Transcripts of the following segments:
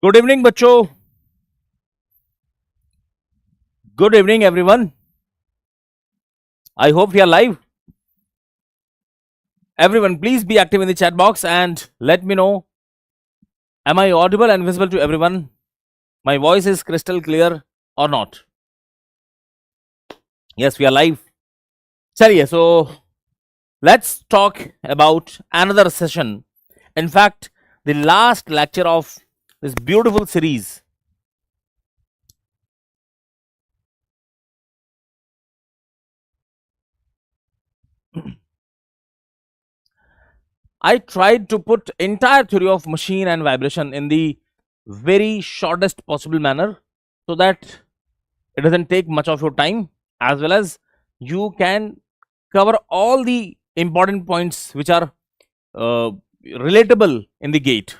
Good evening, बच्चों. Good evening, everyone. I hope we are live. Everyone, please be active in the chat box and let me know. Am I audible and visible to everyone? My voice is crystal clear or not? Yes, we are live. Chaliye, so let's talk about another session. In fact, the last lecture of this beautiful series. I tried to put entire theory of machine and vibration in the very shortest possible manner so that it doesn't take much of your time, as well as you can cover all the important points which are relatable in the gate.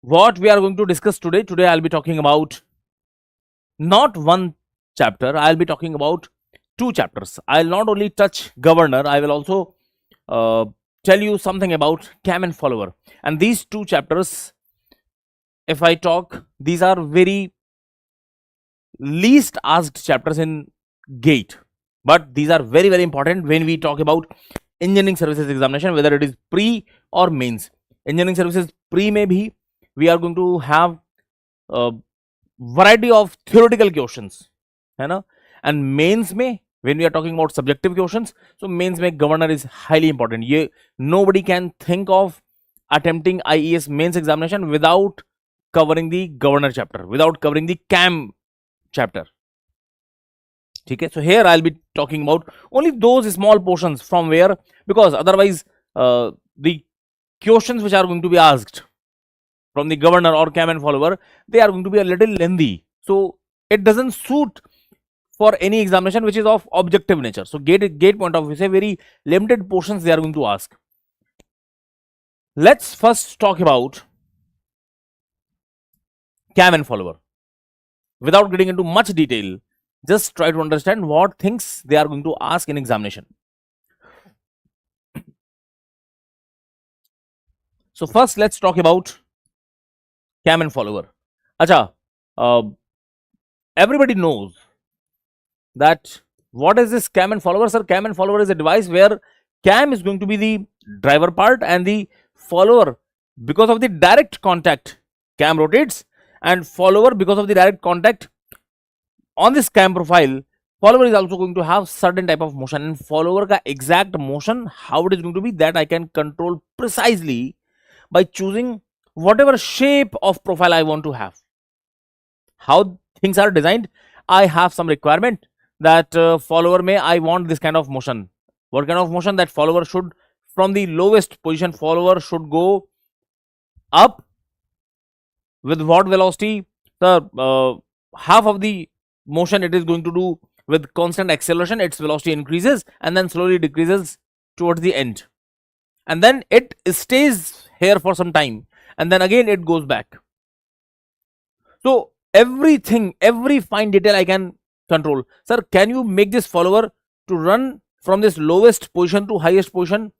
What we are going to discuss today, I'll be talking about not one chapter, I'll be talking about two chapters. I'll not only touch governor, I will also tell you something about cam and follower. And these two chapters, if I talk, these are very least asked chapters in gate, but these are very, very important when we talk about engineering services examination, whether it is pre or mains. Engineering services pre may be, we are going to have a variety of theoretical questions, है ना? And mains may, when we are talking about subjective questions, so mains may governor is highly important. Nobody can think of attempting IES mains examination without covering the governor chapter, without covering the cam chapter. Okay, so here I'll be talking about only those small portions from where, because otherwise the questions which are going to be asked from the governor or cam and follower, they are going to be a little lengthy, so it doesn't suit for any examination which is of objective nature. So gate point of view, say very limited portions they are going to ask. Let's first talk about cam and follower without getting into much detail. Just try to understand what things they are going to ask in examination. So first let's talk about cam and follower. Acha, everybody knows that what is this cam and follower, sir? Cam and follower is a device where cam is going to be the driver part and the follower, because of the direct contact, cam rotates, and follower, because of the direct contact on this cam profile, follower is also going to have certain type of motion, and follower ka exact motion, how it is going to be, that I can control precisely by choosing whatever shape of profile I want to have. How things are designed, I have some requirement that follower may, I want this kind of motion. What kind of motion? That follower should, from the lowest position, follower should go up with what velocity? The half of the motion it is going to do with constant acceleration, its velocity increases and then slowly decreases towards the end, and then it stays here for some time, and then again it goes back. So everything, every fine detail I can control. Sir, can you make this follower to run from this lowest position to highest position,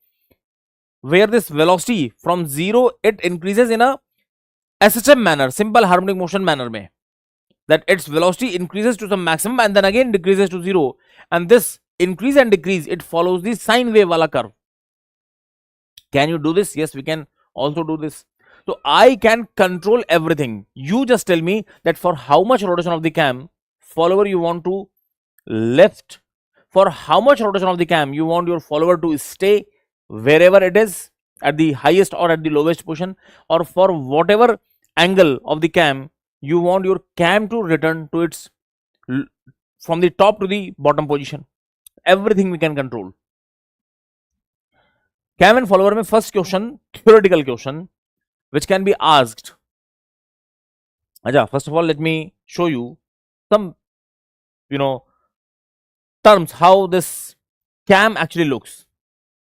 where this velocity from 0 it increases in a SHM manner, simple harmonic motion manner mein, that its velocity increases to some maximum and then again decreases to 0, and this increase and decrease, it follows the sine wave wala curve. Can you do this? Yes, we can also do this. So I can control everything. You just tell me that for how much rotation of the cam follower you want to left, for how much rotation of the cam you want your follower to stay wherever it is, at the highest or at the lowest position, or for whatever angle of the cam you want your cam to return to its, from the top to the bottom position. Everything we can control. Cam and follower mein first question, theoretical question which can be asked. Acha, first of all let me show you some terms, how this cam actually looks.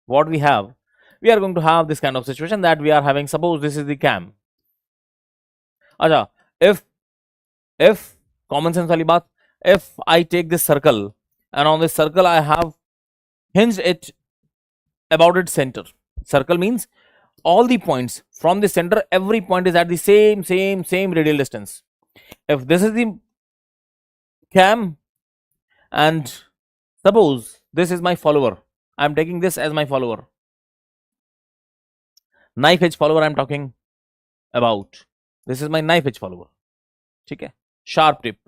What we have, we are going to have this kind of situation that we are having, suppose this is the cam. Acha, if common sense wali baat, if I take this circle and on this circle I have hinged it about its center, Circle means all the points from the center, every point is at the same radial distance. If this is the cam and suppose this is my follower, I am taking this as my follower, knife edge follower I am talking about. This is my knife edge follower. Okay, sharp tip.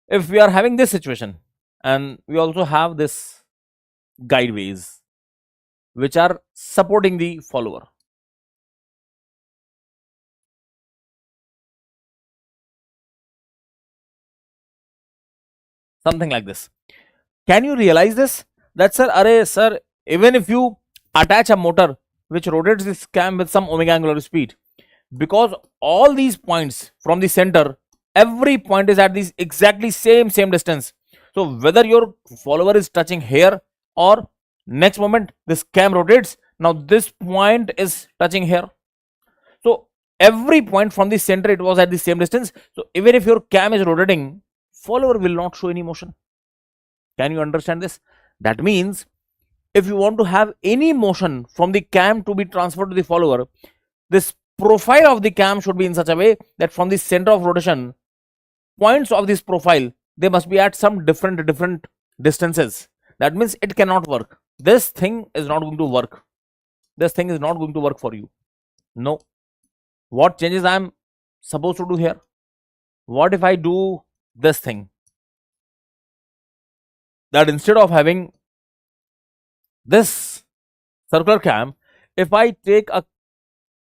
If we are having this situation and we also have this guideways which are supporting the follower, something like this. Can you realize this? That sir, even if you attach a motor which rotates this cam with some omega angular speed, because all these points from the center, every point is at this exactly same distance. So whether your follower is touching here or next moment this cam rotates, now this point is touching here. So every point from the center, it was at the same distance. So even if your cam is rotating, follower will not show any motion. Can you understand this? That means if you want to have any motion from the cam to be transferred to the follower, this profile of the cam should be in such a way that from the center of rotation, points of this profile, they must be at some different distances. That means it cannot work. This thing is not going to work. This thing is not going to work for you. No. What changes I am supposed to do here? What if I do this thing? That instead of having this circular cam, if I take a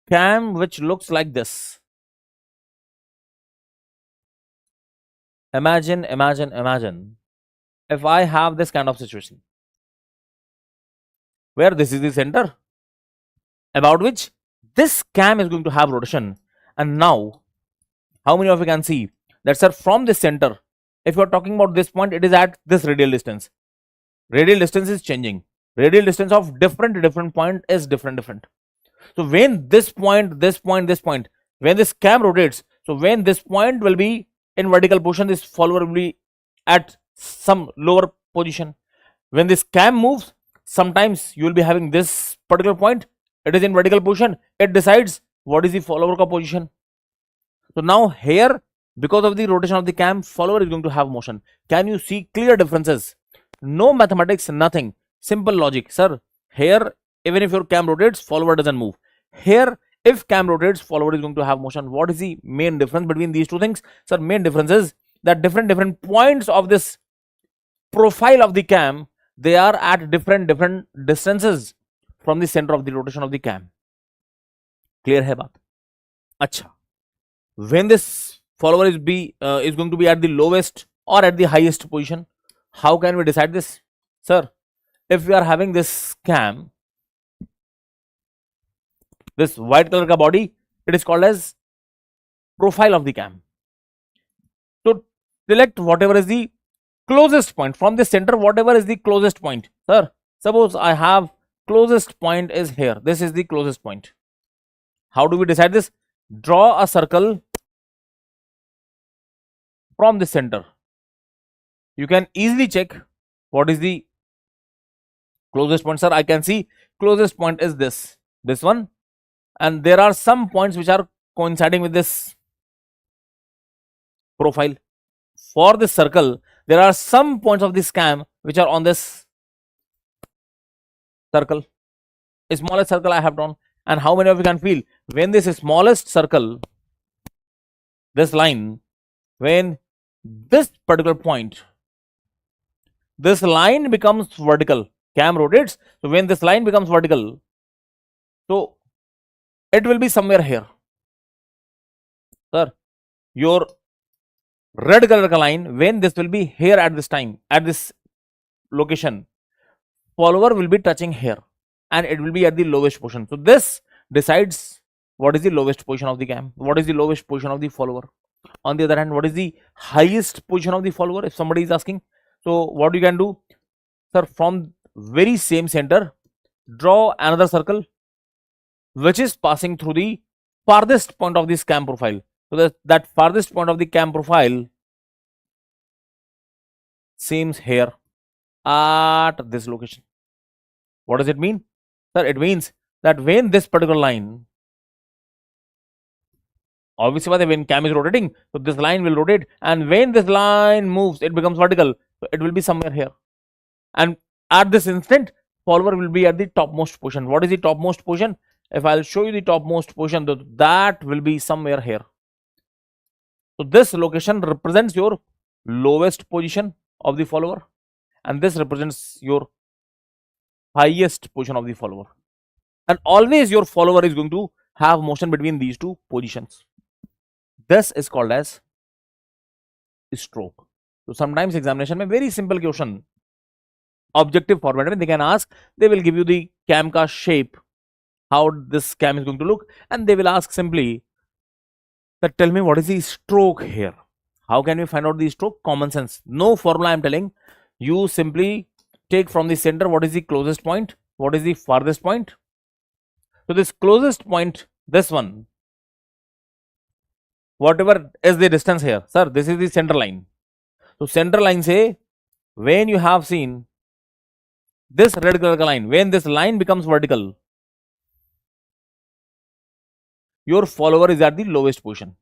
cam which looks like this, imagine if I have this kind of situation where this is the center about which this cam is going to have rotation, and now how many of you can see that sir, from this center, if you are talking about this point, it is at this radial distance. Radial distance is changing. Radial distance of different point is different. So when this point, when this cam rotates, so when this point will be in vertical position, this follower will be at some lower position. When this cam moves, sometimes you will be having this particular point, it is in vertical position, it decides what is the follower ka position. So now here, because of the rotation of the cam, follower is going to have motion. Can you see clear differences? No mathematics, nothing. Simple logic. Sir, here, even if your cam rotates, follower doesn't move. Here, if cam rotates, follower is going to have motion. What is the main difference between these two things? Sir, main difference is that different points of this profile of the cam, they are at different distances from the center of the rotation of the cam. Clear hai baat? Acha. When this follower is going to be at the lowest or at the highest position, how can we decide this? Sir, if we are having this cam, this white color ka body, it is called as profile of the cam. So select whatever is the closest point from the center, whatever is the closest point. Sir, suppose I have closest point is here. This is the closest point. How do we decide this? Draw a circle from the center. You can easily check what is the closest point. Sir, I can see closest point is this one, and there are some points which are coinciding with this profile. For this circle, there are some points of this cam which are on this circle, a smallest circle I have drawn. And how many of you can feel when this smallest circle, this line, when this particular point, this line becomes vertical, cam rotates. So when this line becomes vertical, so it will be somewhere here. Sir, your red color line, when this will be here at this time, at this location, follower will be touching here and it will be at the lowest position. So this decides what is the lowest position of the cam, what is the lowest position of the follower. On the other hand, what is the highest position of the follower, if somebody is asking. So what you can do, sir, from very same center, draw another circle which is passing through the farthest point of this cam profile. So that farthest point of the cam profile seems here at this location. What does it mean? Sir, it means that when this particular line, obviously when cam is rotating, so this line will rotate, and when this line moves, it becomes vertical, so it will be somewhere here, and at this instant follower will be at the topmost position. What is the topmost position? If I'll show you the topmost position, that will be somewhere here. So this location represents your lowest position of the follower, and this represents your highest position of the follower, and always your follower is going to have motion between these two positions. This is called as stroke. So sometimes examination में very simple question, objective format में they can ask, they will give you the cam ka shape, how this cam is going to look, and they will ask simply that tell me what is the stroke here. How can we find out the stroke? Common sense, no formula I am telling you. Simply take from the center what is the closest point, what is the farthest point. So this closest point, this one, whatever is the distance here, sir, this is the center line. So center line say, when you have seen this red color line, when this line becomes vertical, your follower is at the lowest position.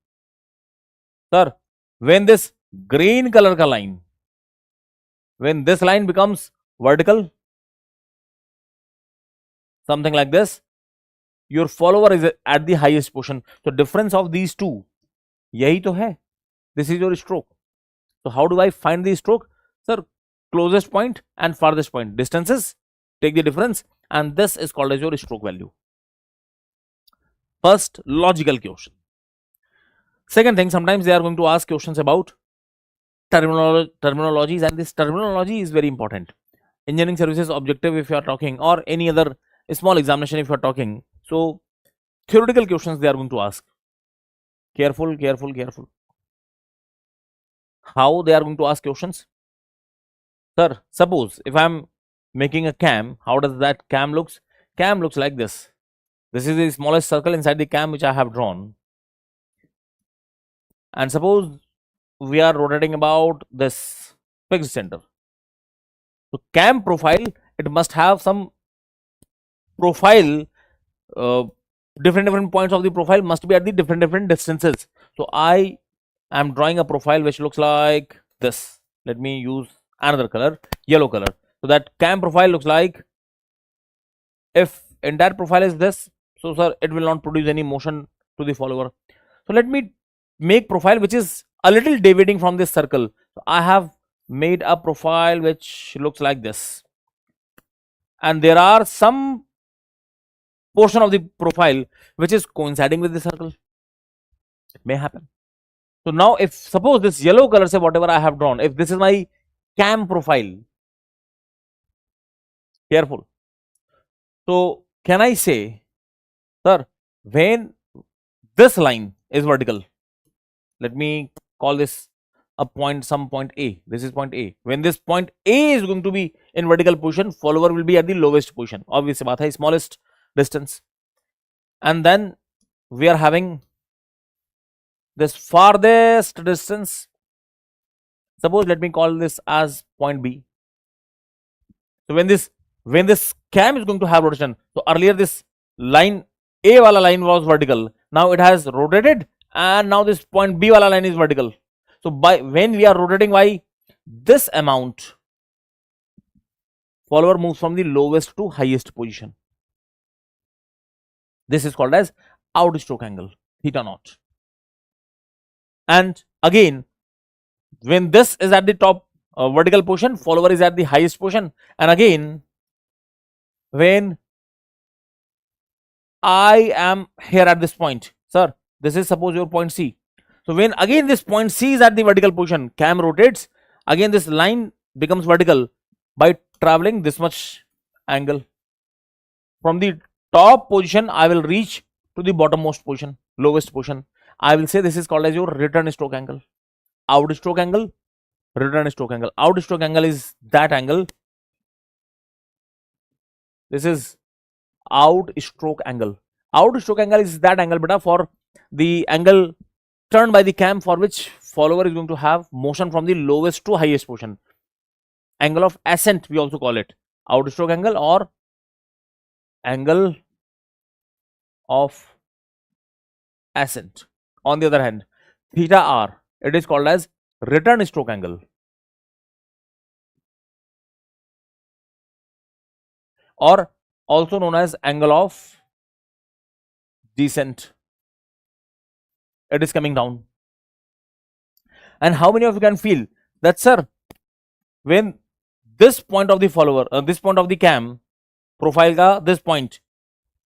Sir, when this green color ka line, when this line becomes vertical, something like this, your follower is at the highest position. So difference of these two, yahi to hai. This is your stroke. So how do I find the stroke? Sir, closest point and farthest point, distances, take the difference, and this is called as your stroke value. First, logical question. Second thing, sometimes they are going to ask questions about terminologies, and this terminology is very important. Engineering services objective if you are talking, or any other small examination if you are talking. So theoretical questions they are going to ask. Careful, careful, careful. How they are going to ask questions? Sir, suppose if I am making a cam, how does that cam looks? Cam looks like this. This is the smallest circle inside the cam which I have drawn. And suppose we are rotating about this fixed center. So cam profile, it must have some profile, different points of the profile must be at the different distances. So I am drawing a profile which looks like this. Let me use another color, yellow color. So that cam profile looks like, if entire profile is this, so sir, it will not produce any motion to the follower. So let me make profile which is a little deviating from this circle. So I have made a profile which looks like this, and there are some portion of the profile which is coinciding with the circle. It may happen. So now if suppose this yellow color, say whatever I have drawn, if this is my cam profile, careful. So can I say, sir, when this line is vertical, let me call this a point, some point A, this is point A. When this point A is going to be in vertical position, follower will be at the lowest position. Obviously, baat hai, smallest distance. And then we are having this farthest distance. Suppose let me call this as point B. So when this cam is going to have rotation, so earlier this line A wala line was vertical, now it has rotated, and now this point B wala line is vertical. So by when we are rotating by this amount, follower moves from the lowest to highest position. This is called as out stroke angle, theta naught. And again, when this is at the top vertical position, follower is at the highest position. And again, when I am here at this point, sir, this is suppose your point C. So when again this point C is at the vertical position, cam rotates, again this line becomes vertical by traveling this much angle. From the top position, I will reach to the bottommost position, lowest position. I will say this is called as your return stroke angle. Out stroke angle, return stroke angle. Out stroke angle is that angle. This is out stroke angle. Out stroke angle is that angle beta for the angle turned by the cam for which follower is going to have motion from the lowest to highest position. Angle of ascent we also call it out stroke angle or angle of ascent. On the other hand, theta r, it is called as return stroke angle, or also known as angle of descent. It is coming down. And how many of you can feel that, sir, when this point of the follower, this point of the cam profile ka this point,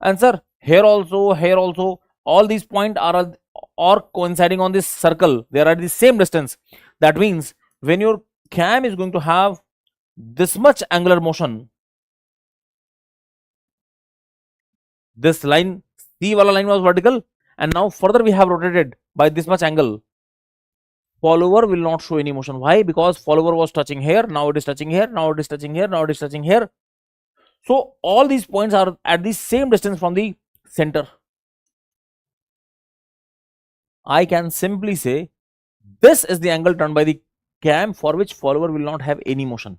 and sir, here also, all these points are coinciding on this circle, they are at the same distance. That means when your cam is going to have this much angular motion, this line, C wala line was vertical, and now further we have rotated by this much angle, follower will not show any motion. Why? Because follower was touching here, now it is touching here, now it is touching here, now it is touching here. So all these points are at the same distance from the center. I can simply say this is the angle turned by the cam for which follower will not have any motion.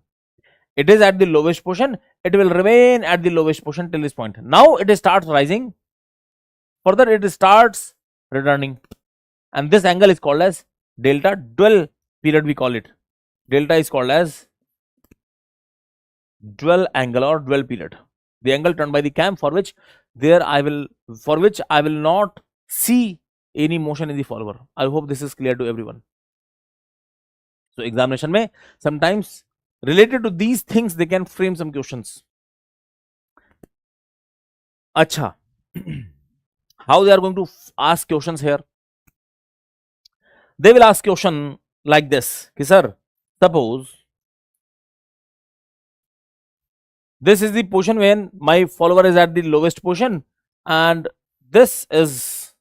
It is at the lowest position, it will remain at the lowest position till this point. Now it starts rising, further it starts returning, and this angle is called as delta dwell period, we call it. Delta is called as dwell angle or dwell period, the angle turned by the cam for which I will not see any motion in the follower. I hope this is clear to everyone. So examination mein sometimes related to these things they can frame some questions. Acha, how they are going to ask questions here? They will ask question like this, ki sir, suppose this is the position when my follower is at the lowest position, and this is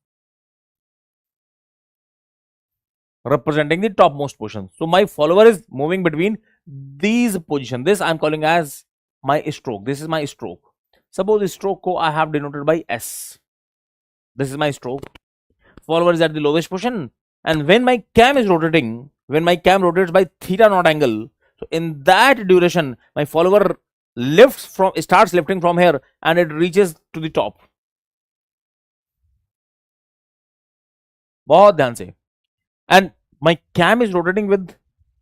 representing the topmost position. So my follower is moving between these positions. This I am calling as my stroke. This is my stroke. Suppose the stroke ko I have denoted by S. This is my stroke. Follower is at the lowest position, and when my cam is rotating, when my cam rotates by theta naught angle, so in that duration my follower starts lifting from here and it reaches to the top. बहुत ध्यान से. And my cam is rotating with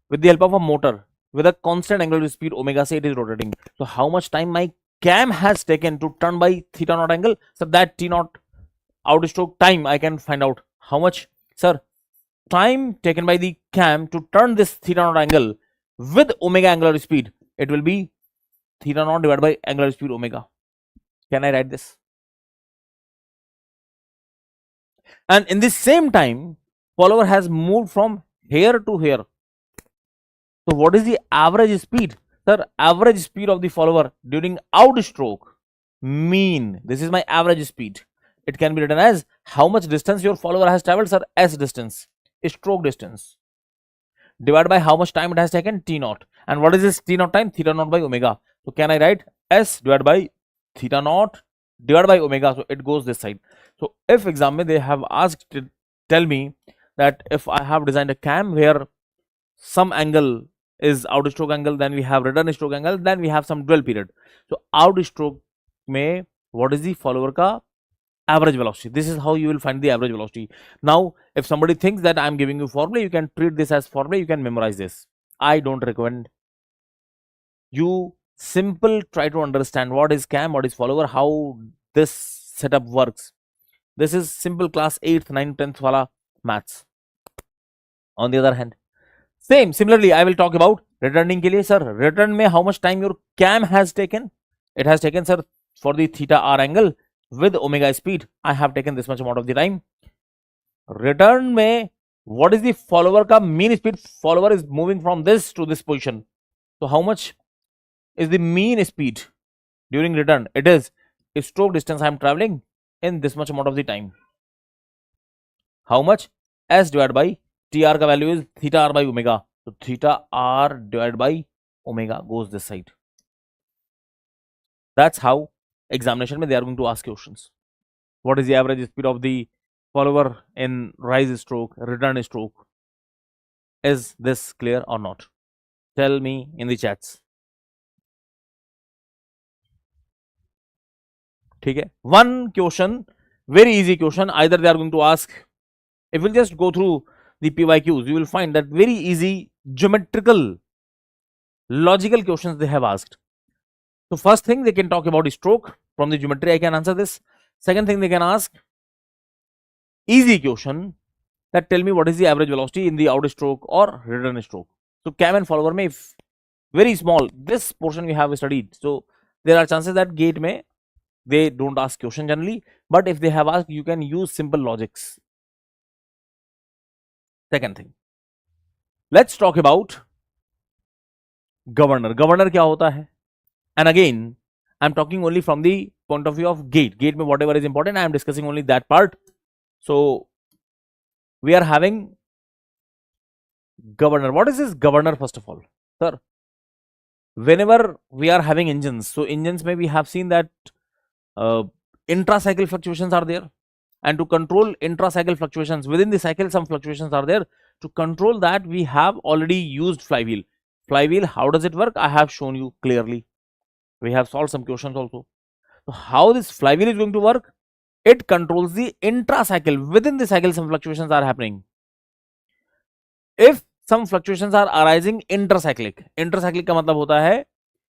the help of a motor with a constant angular speed omega, say it is rotating. So how much time my cam has taken to turn by theta naught angle? So that T naught outstroke time I can find out. How much, sir? Time taken by the cam to turn this theta naught angle with omega angular speed, it will be theta naught divided by angular speed omega. Can I write this? And in this same time, follower has moved from here to here. So what is the average speed? Sir, average speed of the follower during outstroke, mean. This is my average speed. It can be written as how much distance your follower has traveled, sir, S distance, stroke distance, divided by how much time it has taken, T naught. And what is this T naught time? Theta naught by omega. So can I write S divided by theta naught divided by omega? So it goes this side. So if exam mein they have asked to tell me that if I have designed a cam where some angle is outstroke angle, then we have return stroke angle, then we have some dwell period. So outstroke mein what is the follower ka average velocity? This is how you will find the average velocity. Now if somebody thinks that I am giving you formula, you can treat this as formula, you can memorize this. I don't recommend. You simple try to understand what is cam, what is follower, how this setup works. This is simple class 8th, 9th, 10th wala maths. On the other hand, similarly I will talk about returning ke liye, sir, return mein how much time your cam has taken? It has taken, sir, for the theta r angle with omega speed, I have taken this much amount of the time. Return mein what is the follower ka mean speed? Follower is moving from this to this position. So how much is the mean speed during return? It is stroke distance I am traveling in this much amount of the time. How much? S divided by TR ka value is theta r by omega. So theta r divided by omega goes this side. That's how examination mein they are going to ask questions. What is the average speed of the follower in rise stroke, return stroke? Is this clear or not? Tell me in the chats. ठीक है. One question, very easy question, either they are going to ask, if we'll just go through the PYQs, you will find that very easy geometrical logical questions they have asked. So first thing, they can talk about stroke. From the geometry I can answer this. Second thing, they can ask easy question that tell me what is the average velocity in the out stroke or return stroke. So cam and follower may very small, this portion we have studied, so there are chances that gate may they don't ask question generally, but if they have asked, you can use simple logics. Second thing, let's talk about governor. Governor क्या होता है? And again, I'm talking only from the point of view of gate. Gate में whatever is important, I am discussing only that part. So we are having governor. What is this governor first of all, sir? Whenever we are having engines, so engines may we have seen that intra-cycle fluctuations are there, and to control intra-cycle fluctuations within the cycle, some fluctuations are there. To control that, we have already used flywheel. Flywheel, how does it work? I have shown you clearly. We have solved some questions also. So how this flywheel is going to work? It controls the intra-cycle. Within the cycle, some fluctuations are happening. If some fluctuations are arising intracyclic, intracyclic का मतलब होता है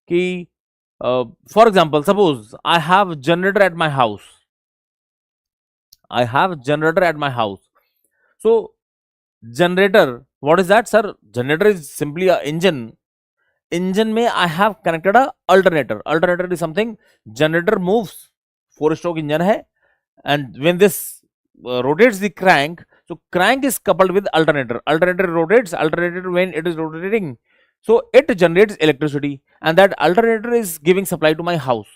कि for example, suppose I have generator at my house. I have generator at my house. So generator, what is that, sir? Generator is simply a engine. Engine में I have connected a alternator. Alternator is something, generator moves, 4-stroke engine है, and when this rotates the crank, so crank is coupled with alternator. Alternator rotates, alternator when it is rotating, so it generates electricity, and that alternator is giving supply to my house.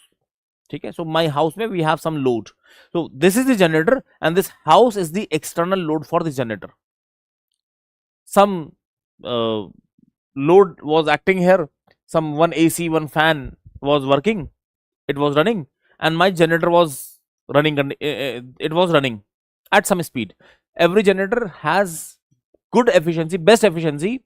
Okay, so my house may we have some load. So this is the generator, and this house is the external load for the generator. Some load was acting here. Some one AC, one fan was working. It was running, and my generator was running. It was running at some speed. Every generator has good efficiency, best efficiency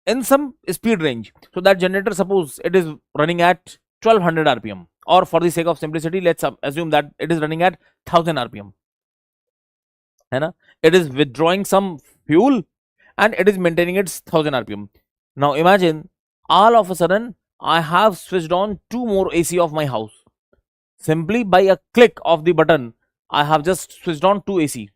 in some speed range. So that generator, suppose it is running at 1200 RPM, or for the sake of simplicity, let's assume that it is running at 1000 RPM. It is withdrawing some fuel and it is maintaining its 1000 RPM. Now imagine all of a sudden I have switched on 2 more AC of my house. Simply by a click of the button, I have just switched on 2 AC.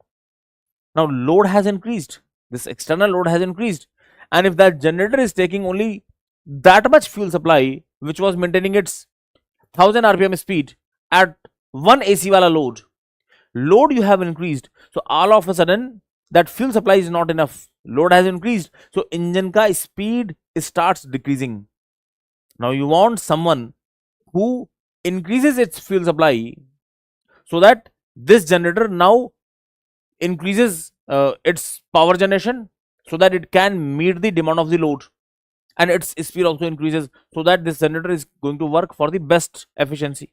Now load has increased, this external load has increased, and if that generator is taking only that much fuel supply, which was maintaining its 1000 RPM speed at 1 AC wala load you have increased, so all of a sudden that fuel supply is not enough, load has increased, so engine ka speed starts decreasing. Now you want someone who increases its fuel supply so that this generator now increases its power generation so that it can meet the demand of the load, and its speed also increases so that this generator is going to work for the best efficiency.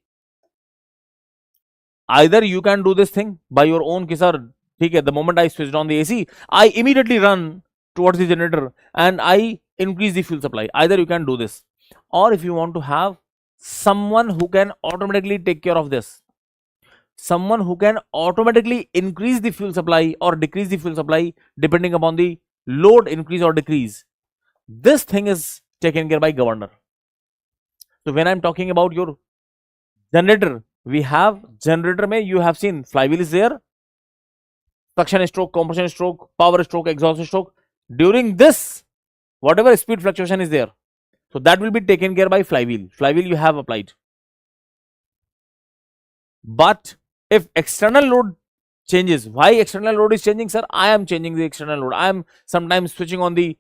Either you can do this thing by your own, ki sir, the moment I switched on the AC, I immediately run towards the generator and I increase the fuel supply. Either you can do this, or if you want to have someone who can automatically take care of this, someone who can automatically increase the fuel supply or decrease the fuel supply depending upon the load increase or decrease, this thing is taken care by governor. So when I'm talking about your generator, we have generator mein you have seen flywheel is there, suction stroke, compression stroke, power stroke, exhaust stroke. During this, whatever speed fluctuation is there, so that will be taken care by flywheel. Flywheel you have applied. But if external load changes, why external load is changing, sir? I am changing the external load. I am sometimes switching on the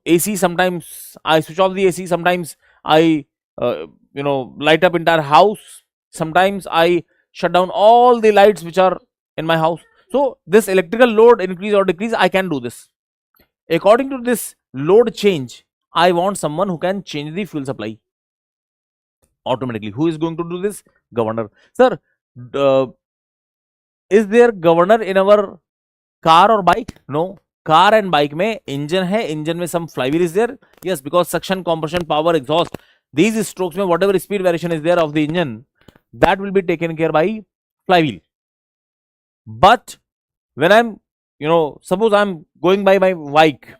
AC, sometimes I switch off the AC, sometimes I light up entire house, sometimes I shut down all the lights which are in my house. So this electrical load increase or decrease, I can do this. According to this load change, I want someone who can change the fuel supply automatically. Who is going to do this? Governor. Sir, is there governor in our car or bike? No. Car and bike में engine है, engine में some flywheel is there. Yes, because suction, compression, power, exhaust, these strokes में whatever speed variation is there of the engine, that will be taken care by flywheel. But when I'm, suppose I'm going by my bike,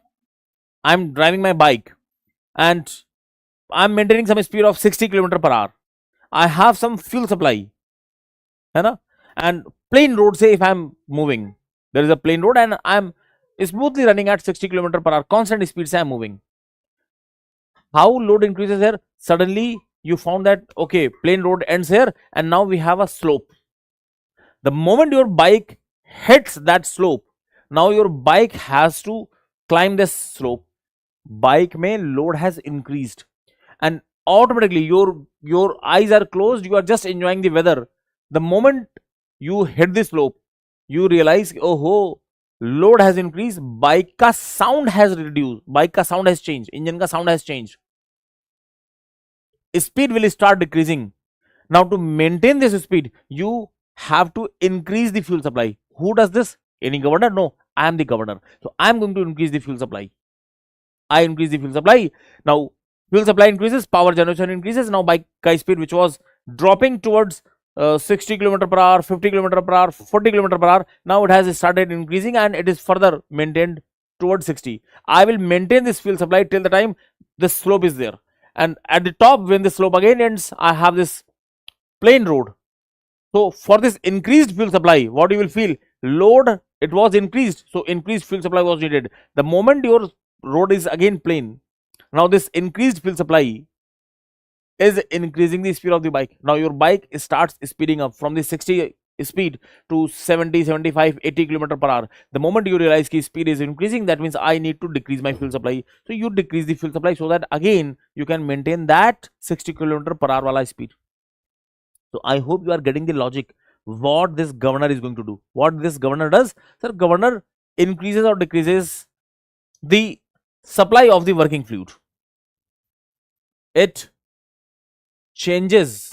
I'm driving my bike and I'm maintaining some speed of 60 km per hour. I have some fuel supply, and plain road, say if I'm moving, there is a plain road and I'm smoothly running at 60 km per hour, constant speed say I'm moving. How load increases here? Suddenly you found that, okay, plain road ends here and now we have a slope. The moment your bike hits that slope, now your bike has to climb this slope. Bike may load has increased and automatically your eyes are closed, you are just enjoying the weather. The moment you hit the slope, you realize, oh, load has increased, bike ka sound has reduced, bike ka sound has changed, engine ka sound has changed, speed will start decreasing. Now to maintain this speed, you have to increase the fuel supply. Who does this? Any governor? No, I am the governor. So I am going to increase the fuel supply. I increase the fuel supply. Now fuel supply increases, power generation increases. Now bike speed, which was dropping towards 60 km per hour, 50 km per hour, 40 km per hour, now it has started increasing and it is further maintained towards 60. I will maintain this fuel supply till the time this slope is there. And at the top, when the slope again ends, I have this plain road. So for this increased fuel supply, what you will feel? Load, it was increased, so increased fuel supply was needed. The moment your road is again plain, now this increased fuel supply is increasing the speed of the bike. Now your bike starts speeding up from the 60 speed to 70, 75, 80 km per hour. The moment you realize that speed is increasing, that means I need to decrease my fuel supply. So you decrease the fuel supply so that again you can maintain that 60 km per hour wala speed. So I hope you are getting the logic what this governor is going to do. What this governor does, sir, governor increases or decreases the supply of the working fluid. It changes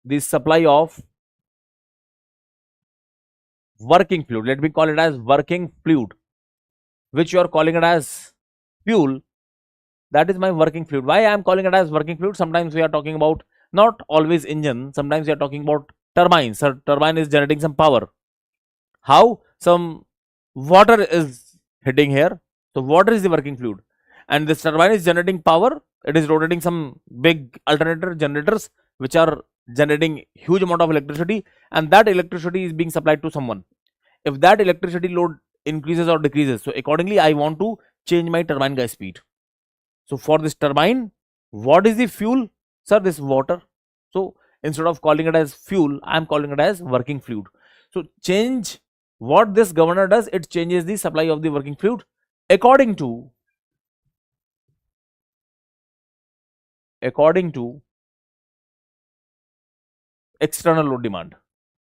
the supply of working fluid. Let me call it as working fluid, which you are calling it as fuel. That is my working fluid. Why I am calling it as working fluid? Sometimes we are talking about not always engine. Sometimes we are talking about turbines. So turbine is generating some power. How? Some water is hitting here. So water is the working fluid. And this turbine is generating power. It is rotating some big alternator generators which are generating huge amount of electricity, and that electricity is being supplied to someone. If that electricity load increases or decreases, so accordingly I want to change my turbine gas speed. So for this turbine, what is the fuel? Sir, this water. So instead of calling it as fuel, I am calling it as working fluid. So change what this governor does, it changes the supply of the working fluid according to external load demand,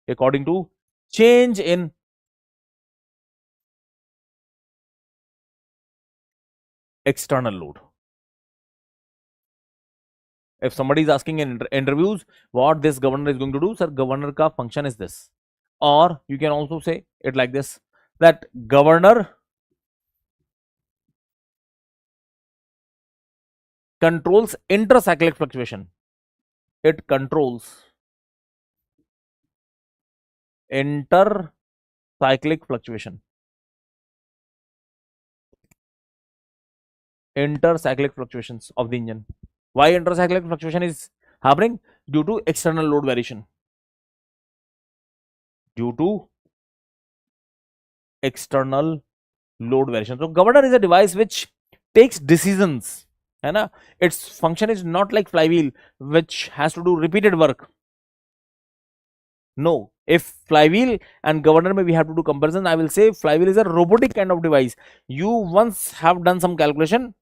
according to change in external load. If somebody is asking in interviews what this governor is going to do, sir, governor ka function is this. Or you can also say it like this, that governor controls intercyclic fluctuation. It controls intercyclic fluctuation. Intercyclic fluctuations of the engine. Why intercyclic fluctuation is happening? Due to external load variation. Due to external load variation. So governor is a device which takes decisions. Its function is not like flywheel which has to do repeated work. No, if flywheel and governor may we have to do comparison, I will say flywheel is a robotic kind of device. You once have done some calculation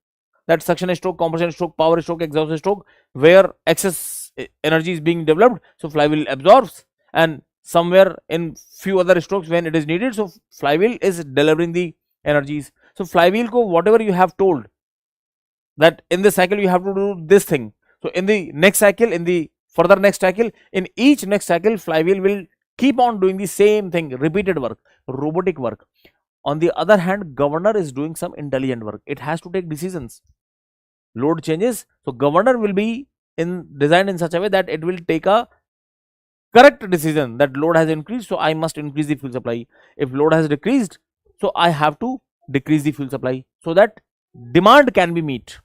that suction stroke, compression stroke, power stroke, exhaust stroke, where excess energy is being developed, so flywheel absorbs, and somewhere in few other strokes when it is needed, so flywheel is delivering the energies. So flywheel ko whatever you have told that in this cycle you have to do this thing, so in the next cycle, in the further next cycle, in each next cycle, flywheel will keep on doing the same thing, repeated work, robotic work. On the other hand, governor is doing some intelligent work. It has to take decisions. Load changes, so governor will be designed in such a way that it will take a correct decision that load has increased, so I must increase the fuel supply. If load has decreased, so I have to decrease the fuel supply so that demand can be met.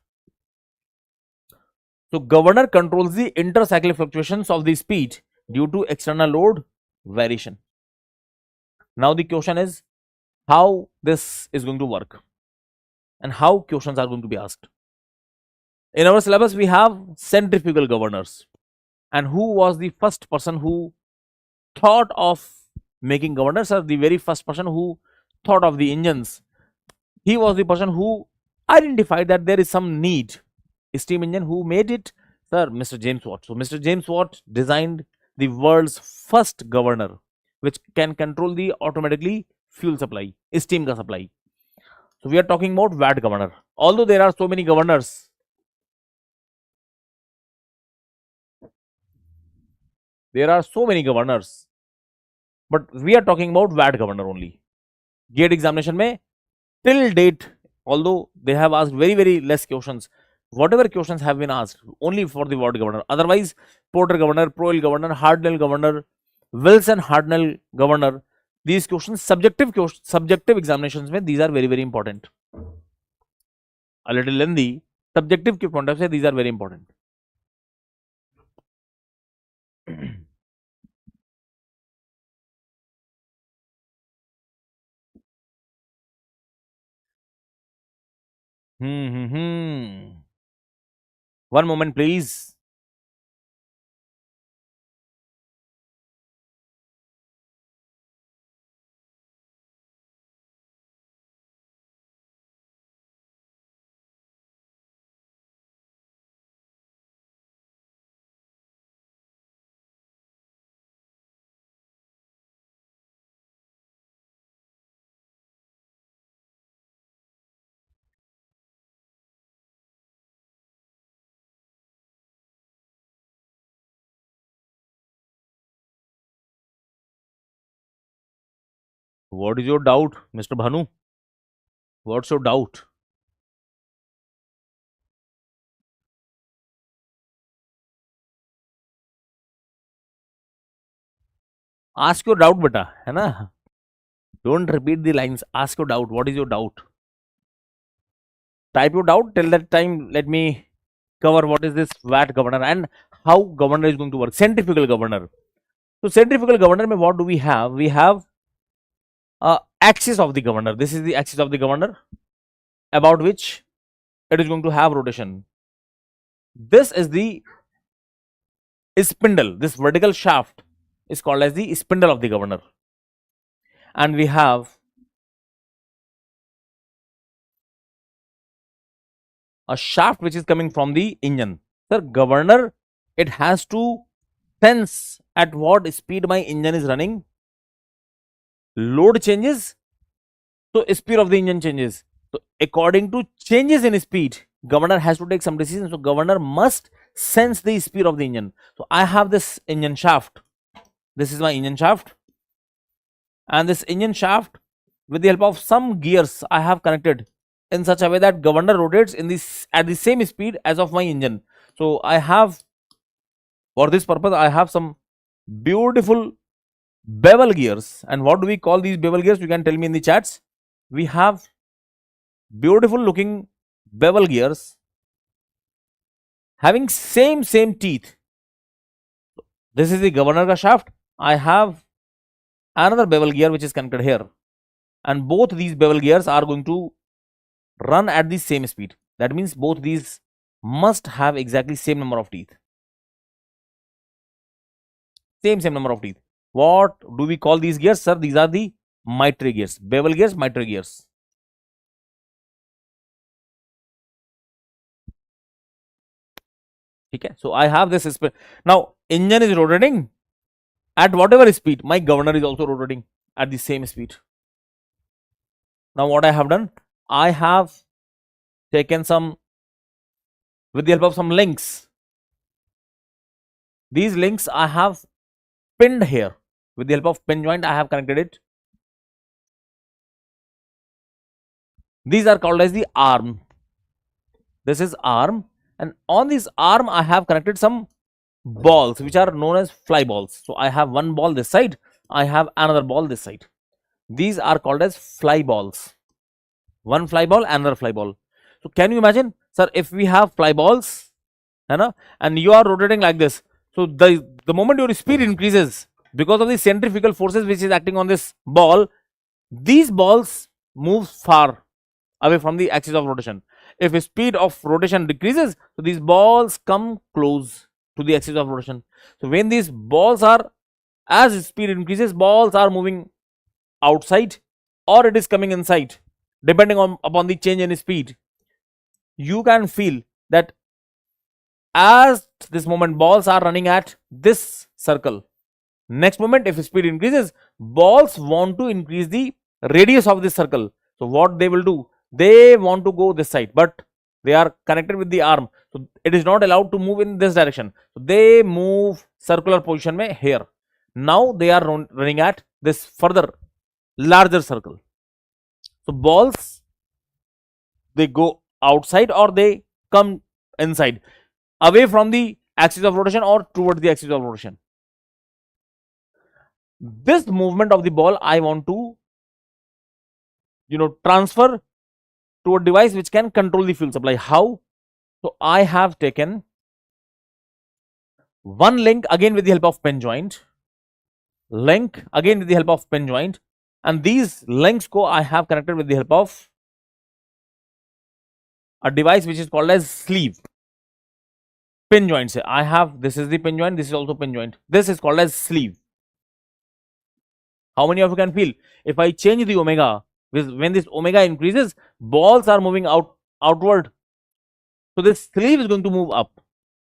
So governor controls the intercyclic fluctuations of the speed due to external load variation. Now the question is how this is going to work and how questions are going to be asked. In our syllabus we have centrifugal governors, and who was the first person who thought of making governors, or the very first person who thought of the engines? He was the person who identified that there is some need. Steam engine, who made it? Sir, Mr. James Watt. So Mr. James Watt designed the world's first governor which can control the automatically fuel supply, steam ka supply. So we are talking about Watt governor. Although there are so many governors, but we are talking about Watt governor only. GATE examination mein till date, although they have asked very less questions, whatever questions have been asked only for the Watt governor. Otherwise, Porter governor, Proell governor, Hartnell governor, Wilson Hartnell governor, these questions, subjective examinations mein, these are very important. A little lengthy, subjective ke point of view, these are very important. One moment please. What is your doubt, Mr. Bhanu? What's your doubt? Ask your doubt, beta, hai na? Don't repeat the lines. Ask your doubt. What is your doubt? Type your doubt. Till that time, let me cover what is this Watt governor and how governor is going to work. Centrifugal governor. So centrifugal governor mein what do we have? We have axis of the governor. This is the axis of the governor about which it is going to have rotation. This is the spindle. This vertical shaft is called as the spindle of the governor. And we have a shaft which is coming from the engine. Sir, governor, it has to sense at what speed my engine is running. Load changes, so speed of the engine changes. So according to changes in speed, governor has to take some decision. So governor must sense the speed of the engine. So I have this engine shaft. This is my engine shaft, and this engine shaft, with the help of some gears, I have connected in such a way that governor rotates in this at the same speed as of my engine. So I have, for this purpose, I have some beautiful bevel gears. And what do we call these bevel gears? You can tell me in the chats. We have beautiful looking bevel gears having same teeth. This is the governor ka shaft. I have another bevel gear which is connected here, and both these bevel gears are going to run at the same speed. That means both these must have exactly same number of teeth. Same number of teeth. What do we call these gears? Sir, these are the mitre gears. Bevel gears, mitre gears. Okay, so I have this speed. Now engine is rotating at whatever speed, my governor is also rotating at the same speed. Now what I have done, I have taken some, with the help of some links, these links I have pinned here. With the help of pin joint, I have connected it. These are called as the arm. This is arm, and on this arm I have connected some balls which are known as fly balls. So I have one ball this side, I have another ball this side. These are called as fly balls. One fly ball, another fly ball. So can you imagine, sir, if we have fly balls, and you are rotating like this, so the moment your speed increases because of the centrifugal forces which is acting on this ball, these balls move far away from the axis of rotation. If the speed of rotation decreases, so these balls come close to the axis of rotation. So when these balls are, as speed increases, balls are moving outside or it is coming inside, depending upon the change in speed. You can feel that as this moment balls are running at this circle, next moment if speed increases, balls want to increase the radius of this circle. So what they will do, they want to go this side, but they are connected with the arm, so it is not allowed to move in this direction. So they move circular position mein here. Now they are running at this further larger circle. So balls, they go outside or they come inside, away from the axis of rotation or towards the axis of rotation. This movement of the ball I want to transfer to a device which can control the fuel supply. How? So I have taken one link again with the help of pin joint, link again with the help of pin joint, and these links ko I have connected with the help of a device which is called as sleeve. Pin joint, I have, this is the pin joint, this is also pin joint, this is called as sleeve. How many of you can feel, if I change the omega, when this omega increases, balls are moving outward, so this sleeve is going to move up,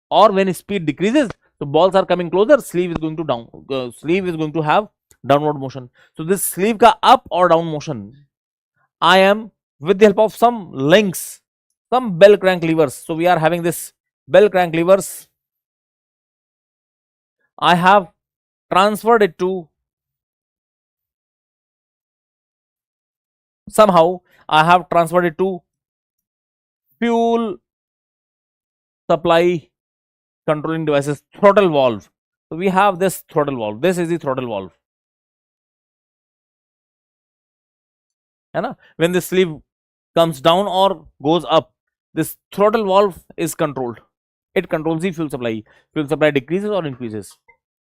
or when speed decreases, so balls are coming closer, sleeve is going to have downward motion. So this sleeve ka up or down motion, I am with the help of some links, some bell crank levers. So we are having this bell crank levers, I have transferred it to, somehow I have transferred it to fuel supply controlling devices throttle valve. So we have this throttle valve, this is the throttle valve. When the sleeve comes down or goes up, this throttle valve is controlled. It controls the fuel supply. Fuel supply decreases or increases.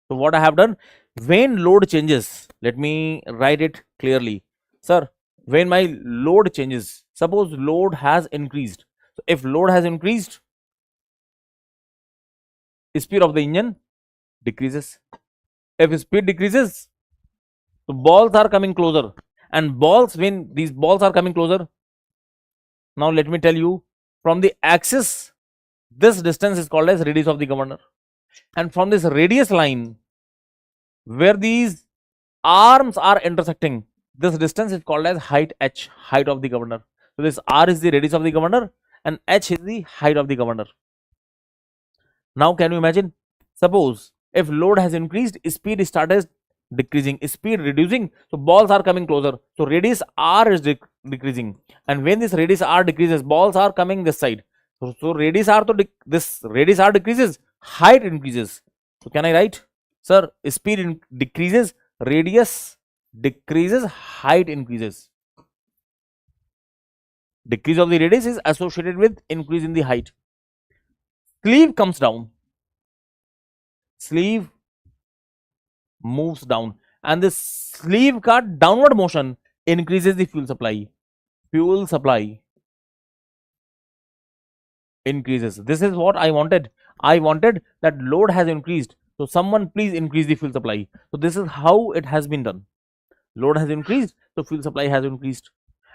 So what I have done, when load changes, let me write it clearly. Sir, when my load changes, suppose load has increased. So if load has increased, speed of the engine decreases. If speed decreases, so balls are coming closer, and balls, when these balls are coming closer, now let me tell you, from the axis, this distance is called as radius of the governor, and from this radius line where these arms are intersecting, this distance is called as height h, height of the governor. So this r is the radius of the governor and h is the height of the governor. Now can you imagine, suppose if load has increased, speed started decreasing, speed reducing, so balls are coming closer, so radius r is decreasing, and when this radius r decreases, balls are coming this side, so radius r, to this radius r decreases, height increases. So can I write, sir, speed decreases, radius decreases, height increases. Decrease of the radius is associated with increase in the height. Sleeve comes down, sleeve moves down, and this sleeve ka downward motion increases the fuel supply. Fuel supply increases. This is what I wanted. I wanted that load has increased, so someone please increase the fuel supply. So this is how it has been done. Load has increased, so fuel supply has increased.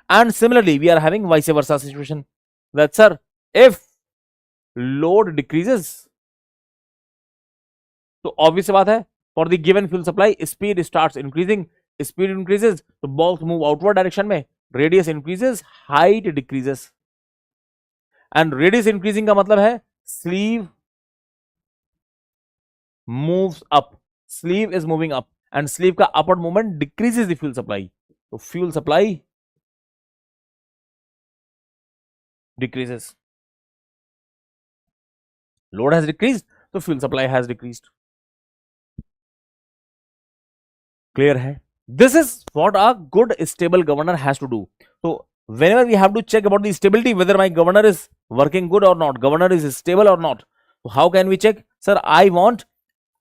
And similarly, we are having vice versa situation, that sir, if load decreases, so obvious baat hai, for the given fuel supply, speed starts increasing, speed increases, so balls move outward direction mein, radius increases, height decreases. And radius increasing ka matlab hai sleeve moves up, sleeve is moving up, and sleeve ka upward movement decreases the fuel supply. So fuel supply decreases. Load has decreased, so fuel supply has decreased. Clear hai? This is what a good stable governor has to do. So whenever we have to check about the stability, whether my governor is working good or not, governor is stable or not. So how can we check? Sir, I want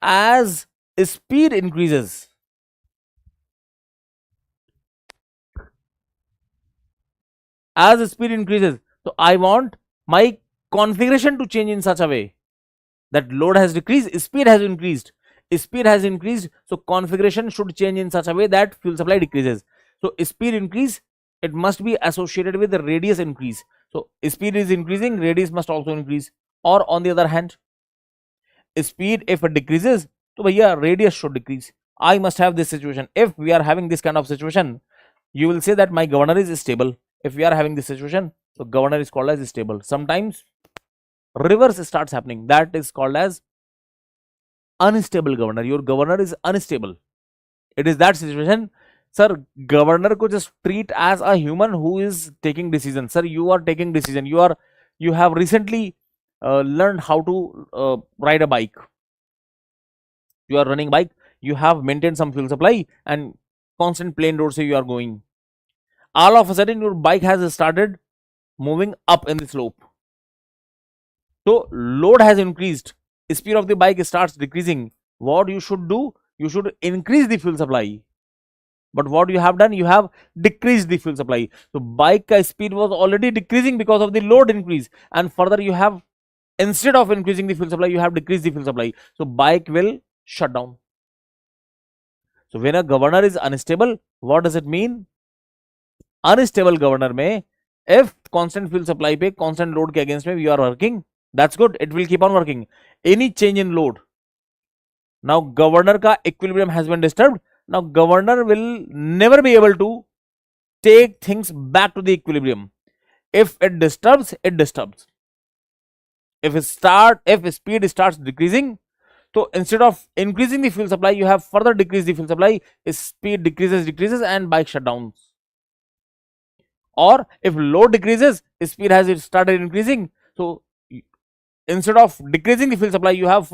as speed increases, so I want my configuration to change in such a way that load has decreased, speed has increased. Speed has increased, so configuration should change in such a way that fuel supply decreases. So speed increase, it must be associated with the radius increase. So speed is increasing, radius must also increase. Or on the other hand, speed if it decreases, so bhaiya radius should decrease. I must have this situation. If we are having this kind of situation, you will say that my governor is stable. If we are having this situation, so governor is called as stable. Sometimes reverse starts happening, that is called as unstable governor. Your governor is unstable. It is that situation. Sir, governor को just treat as a human who is taking decision. Sir, you are taking decision. You have recently learned how to ride a bike. You are running bike. You have maintained some fuel supply and constant plain road, so you are going. All of a sudden, your bike has started moving up in the slope. So load has increased. Speed of the bike starts decreasing. What you should do? You should increase the fuel supply. But what you have done? You have decreased the fuel supply. So bike speed was already decreasing because of the load increase, and further you have, instead of increasing the fuel supply, you have decreased the fuel supply. So bike will shut down. So when a governor is unstable, what does it mean? Unstable governor में if constant fuel supply पे constant load के against में we are working, that's good, it will keep on working. Any change in load, now governor का equilibrium has been disturbed. Now governor will never be able to take things back to the equilibrium. If it disturbs, it disturbs. If speed starts decreasing, so instead of increasing the fuel supply, you have further decreased the fuel supply. Speed decreases and bike shutdowns. Or if load decreases, speed has started increasing. So instead of decreasing the fuel supply, you have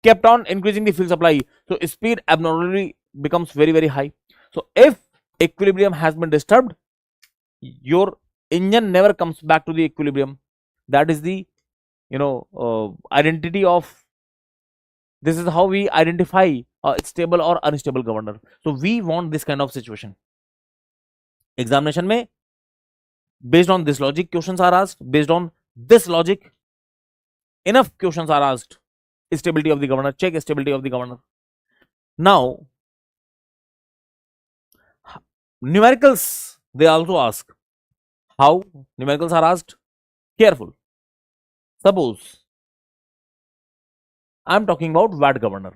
kept on increasing the fuel supply. So speed abnormally becomes very, very high. So if equilibrium has been disturbed, your engine never comes back to the equilibrium. That is the identity of, this is how we identify a stable or unstable governor. So we want this kind of situation. Examination में based on this logic questions are asked. Based on this logic, enough questions are asked. Stability of the governor, check stability of the governor. Now numericals they also ask. How numericals are asked? Careful. Suppose I am talking about VAT governor.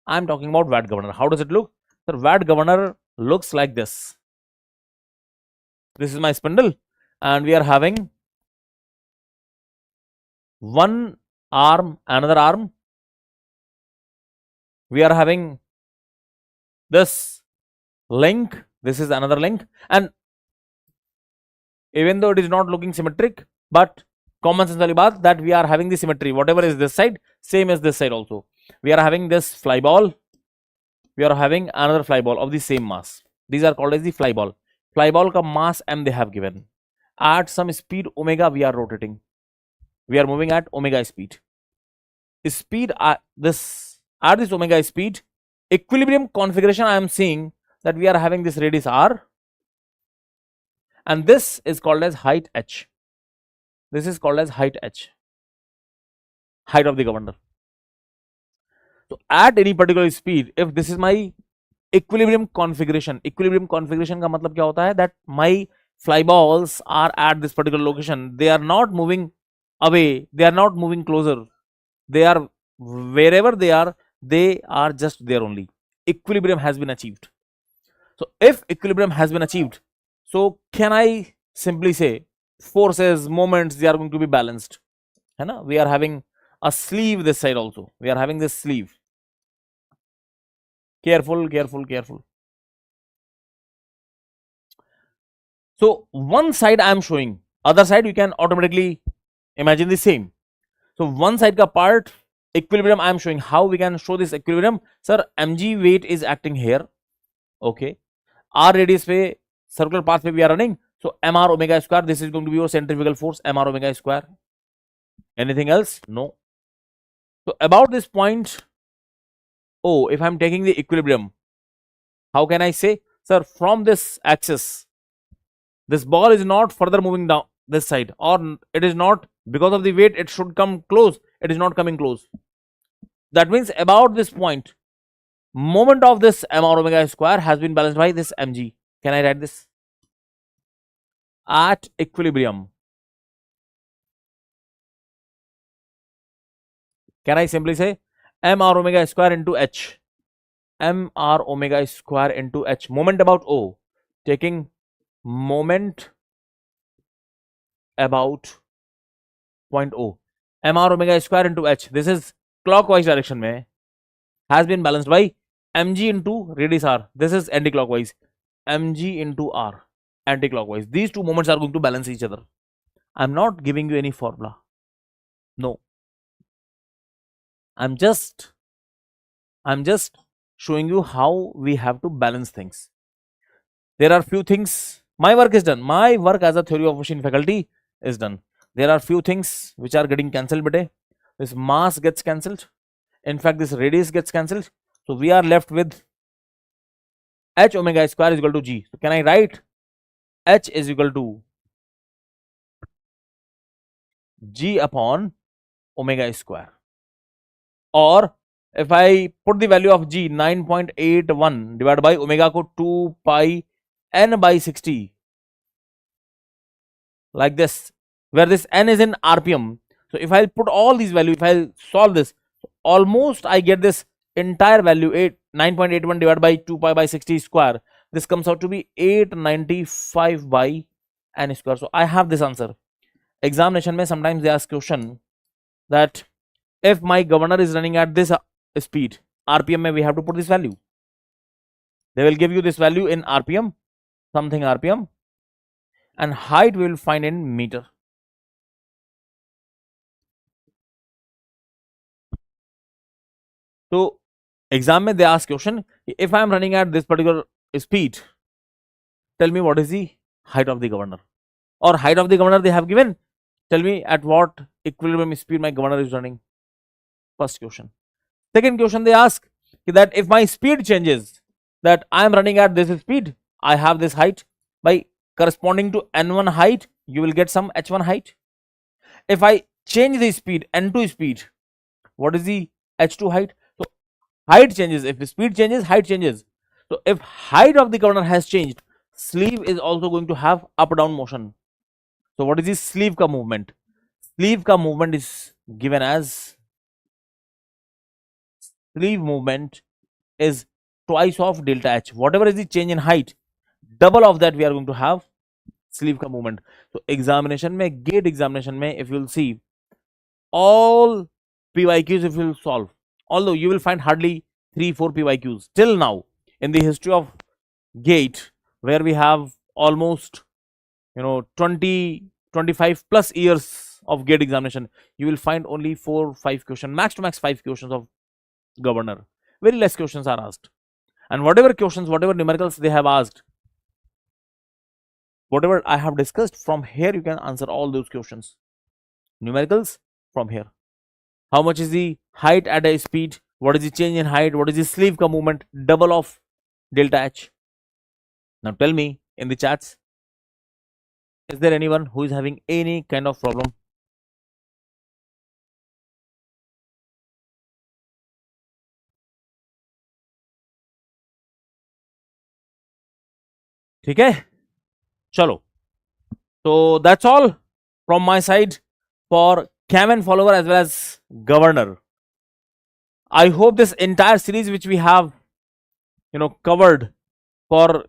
I am talking about VAT governor. How does it look? Sir, VAT governor looks like this. This is my spindle, and we are having one arm, another arm. We are having this link. This is another link, and even though it is not looking symmetric, but common sense wali baat that we are having the symmetry. Whatever is this side, same as this side also. We are having this fly ball. We are having another fly ball of the same mass. These are called as the fly ball. Fly ball ka mass m they have given. At some speed omega we are rotating. We are moving at omega speed. Speed at this omega speed, equilibrium configuration I am seeing that we are having this radius r, and this is called as height h. This is called as height h, height of the governor. So at any particular speed, if this is my equilibrium configuration का मतलब क्या होता है? That my fly balls are at this particular location. They are not moving away. They are not moving closer. They are wherever they are just there only. Equilibrium has been achieved. So if equilibrium has been achieved, so can I simply say forces, moments, they are going to be balanced. है ना? We are having a sleeve this side also. We are having this sleeve. Careful. So one side I am showing other side you can automatically imagine the same. So one side ka part equilibrium I am showing. How we can show this equilibrium? Sir, mg weight is acting here. Okay, r radius pe circular path pe we are running. So mr omega square, this is going to be your centrifugal force, mr omega square. Anything else? No. So about this point, oh, if I am taking the equilibrium, how can I say? Sir, from this axis, this ball is not further moving down this side, or it is not, because of the weight it should come close, it is not coming close. That means about this point, moment of this mr omega square has been balanced by this mg. Can I write this? At equilibrium, can I simply say mr omega square into h, mr omega square into h, moment about O, taking moment about point O, mr omega square into h, this is clockwise direction mein, has been balanced by mg into radius r, this is anti-clockwise, mg into r, anti-clockwise. These two moments are going to balance each other. I'm not giving you any formula, no, I'm just showing you how we have to balance things. There are few things, my work is done, my work as a theory of machine faculty is done. There are few things which are getting cancelled bete. This mass gets cancelled, in fact this radius gets cancelled, so we are left with h omega square is equal to g. So can I write h is equal to g upon omega square? Or if I put the value of g 9.81 divided by omega ko 2 pi n by 60, like this, where this n is in rpm. So if I put all these values, if I solve this, almost I get this entire value 9.81 divided by 2 pi by 60 square. This comes out to be 895 by n square. So I have this answer. Examination mein sometimes they ask question that if my governor is running at this speed, rpm mein we have to put this value. They will give you this value in rpm, something rpm, and height we will find in meter. So exam mein they ask question, if I am running at this particular speed, tell me what is the height of the governor, or height of the governor they have given, tell me at what equilibrium speed my governor is running. First question. Second question they ask that if my speed changes, that I am running at this speed, I have this height, by corresponding to n1 height you will get some h1 height. If I change the speed, n2 speed, what is the h2 height? So height changes, if speed changes, height changes. So if height of the governor has changed, sleeve is also going to have up down motion. So what is the sleeve ka movement? Sleeve ka movement is given as, sleeve movement is twice of delta h. Whatever is the change in height, double of that we are going to have sleeve ka movement. So examination mein, gate examination mein, if you will see all PYQs, if you will solve, although you will find hardly 3-4 PYQs till now in the history of gate, where we have almost 20-25 plus years of gate examination, you will find only 4-5 questions, max to max 5 questions of governor. Very less questions are asked, and whatever questions, whatever numericals they have asked, whatever I have discussed, from here you can answer all those questions. Numericals from here. How much is the height at a speed? What is the change in height? What is the sleeve ka movement? Double of delta h. Now tell me in the chats, is there anyone who is having any kind of problem? ठीक है, चलो. So that's all from my side for 𝐂𝐴𝐻 follower as well as governor. I hope this entire series which we have covered for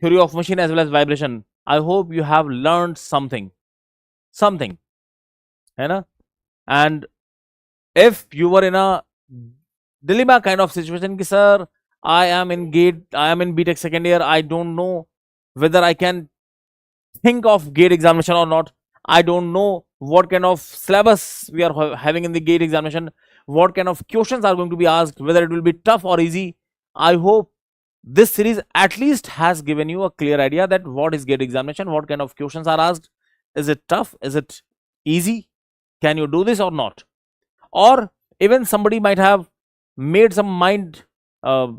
theory of machine as well as vibration, I hope you have learned something, है ना? And if you were in a dilemma kind of situation ki sir, I am in gate, I am in BTech second year, I don't know whether I can think of gate examination or not, I don't know what kind of syllabus we are having in the GATE examination, what kind of questions are going to be asked, whether it will be tough or easy. I hope this series at least has given you a clear idea that what is GATE examination, what kind of questions are asked, is it tough, is it easy, can you do this or not. Or even somebody might have made some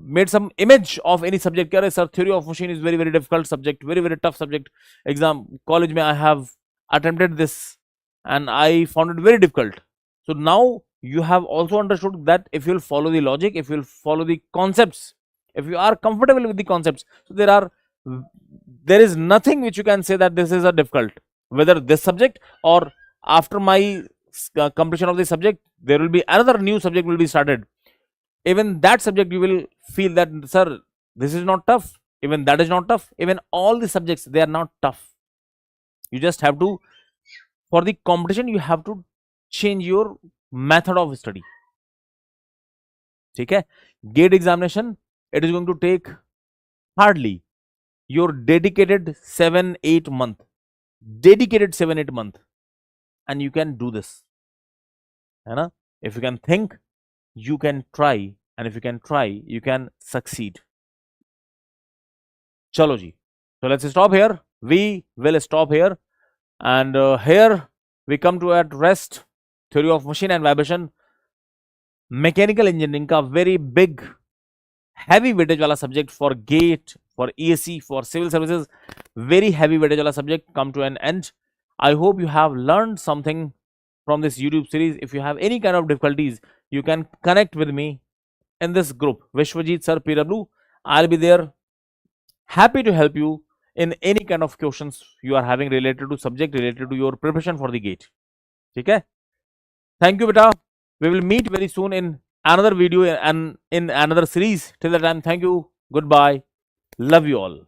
made some image of any subject. Sir, theory of machine is very difficult subject, very tough subject. Exam college mein I have attempted this and I found it very difficult. So now you have also understood that if you will follow the logic, if you will follow the concepts, if you are comfortable with the concepts, so there is nothing which you can say that this is a difficult, whether this subject or after my completion of the subject there will be another new subject will be started. Even that subject you will feel that, sir, this is not tough, even that is not tough, even all the subjects, they are not tough. You just have to, for the competition, you have to change your method of study. Okay? GATE examination, it is going to take hardly your dedicated 7-8 month, and you can do this. If you can think, you can try, and if you can try, you can succeed. Chalo ji. So let's stop here. We will stop here, and here we come to at rest. Theory of machine and vibration, mechanical engineering का very big heavy weightage वाला subject for GATE, for ESE, for civil services, very heavy weightage वाला subject come to an end. I hope you have learned something from this YouTube series. If you have any kind of difficulties, you can connect with me in this group, Vishvajeet Sir PW. I'll be there, happy to help you in any kind of questions you are having related to subject, related to your preparation for the GATE. Okay? Thank you, beta. We will meet very soon in another video and in another series. Till that time, thank you. Goodbye. Love you all.